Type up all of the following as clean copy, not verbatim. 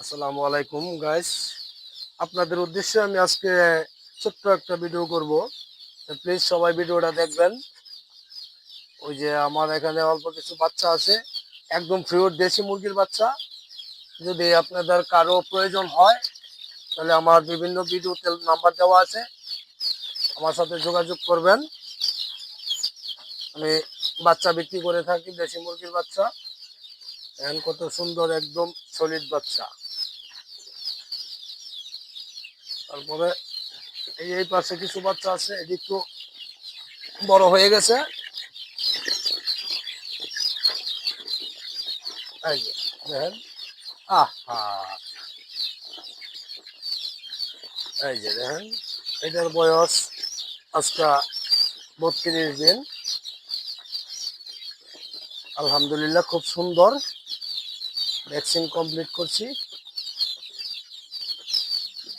আসসালামু আলাইকুম গাইস, আপনাদের উদ্দেশ্যে আমি আজকে ছোট্ট একটা ভিডিও করব। প্লিজ সবাই ভিডিওটা দেখবেন। ওই যে আমার এখানে অল্প কিছু বাচ্চা আছে, একদম পিওর দেশি মুরগির বাচ্চা। যদি আপনাদের কারো প্রয়োজন হয় তাহলে আমার বিভিন্ন ভিডিওতে নাম্বার দেওয়া আছে, আমার সাথে যোগাযোগ করবেন। আমি বাচ্চা বিক্রি করে থাকি, দেশি মুরগির বাচ্চা। এখন কত সুন্দর একদম সলিড বাচ্চা। তারপরে এই পাশে কিছু বাচ্চা আছে, এদিক তো বড় হয়ে গেছে। এই যে দেখেন, আহা, এই যে দেখেন, এটার বয়স আজকে 32 দিন। আলহামদুলিল্লাহ খুব সুন্দর, ভ্যাকসিন কমপ্লিট করছি।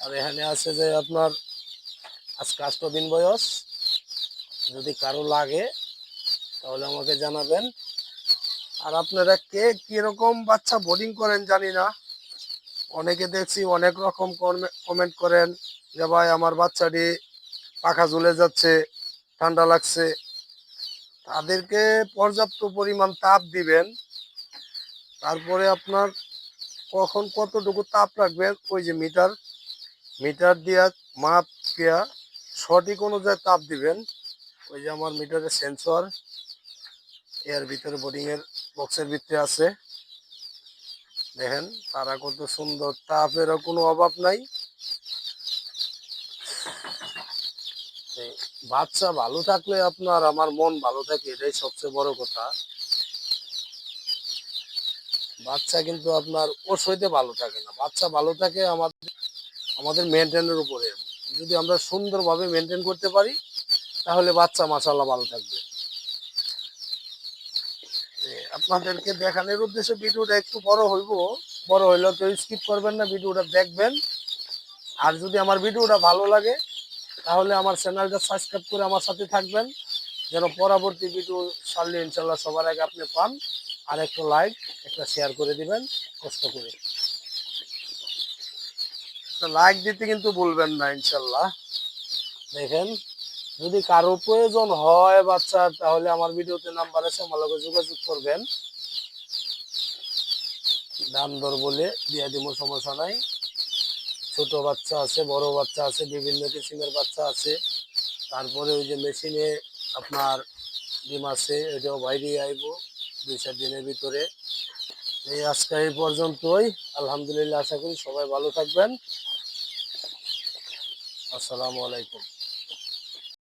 আর এখানে আছে যে আপনার আজকে 8 দিন বয়স। যদি কারো লাগে তাহলে আমাকে জানাবেন। আর আপনারা কে কিরকম বাচ্চা বোর্ডিং করেন জানি না, অনেকে দেখছি অনেক রকম কমেন্ট করেন যে ভাই আমার বাচ্চাটি পাখা ঝুলে যাচ্ছে, ঠান্ডা লাগছে। তাদেরকে পর্যাপ্ত পরিমাণ তাপ দিবেন। তারপরে আপনার কখন কতটুকু তাপ রাখবেন, ওই যে মিটার মিটার দিয়া মাপ দিয়া সঠিক অনুযায়ী তাপ দিবেন। ওই যে আমার মিটারের সেন্সর এর ভিতরে বোর্ডিং এর বক্সের ভিতরে আছে, দেখেন তারা কত সুন্দর, তাপেরও কোনো অভাব নাই। বাচ্চা ভালো থাকলে আপনার আমার মন ভালো থাকে, এটাই সবচেয়ে বড় কথা। বাচ্চা কিন্তু আপনার ওষুধে ভালো থাকে না, বাচ্চা ভালো থাকে আমাদের আমাদের মেনটেনের উপরে। যদি আমরা সুন্দরভাবে মেনটেন করতে পারি তাহলে বাচ্চা মাশাআল্লাহ ভালো থাকবে। আপনাদেরকে দেখানোর উদ্দেশ্যে ভিডিওটা একটু বড় হইব, বড় হইলেও কেউ স্কিপ করবেন না, ভিডিওটা দেখবেন। আর যদি আমার ভিডিওটা ভালো লাগে তাহলে আমার চ্যানেলটা সাবস্ক্রাইব করে আমার সাথে থাকবেন, যেন পরবর্তী ভিডিও ছাড়লে ইনশাল্লাহ সবার আগে আপনি পান। আর একটা লাইক, একটা শেয়ার করে দিবেন কষ্ট করে। একটা লাইক দিতে কিন্তু ভুলবেন না ইনশাল্লাহ। দেখেন, যদি কারো প্রয়োজন হয় বাচ্চার তাহলে আমার ভিডিওতে নাম্বার আছে, আমার লগে যোগাযোগ করবেন। দাম দর বলে দিয়ে দিব, সমস্যা নাই। ছোট বাচ্চা আছে, বড় বাচ্চা আছে, বিভিন্ন কিসিমের বাচ্চা আছে। তারপরে ওই যে মেশিনে আপনার ডিম আছে, এটাও বাইরে আইব 2-4 দিনের ভিতরে। এই আজকে এই পর্যন্তই। আলহামদুলিল্লাহ, আশা করি সবাই ভালো থাকবেন। আসসালামু আলাইকুম।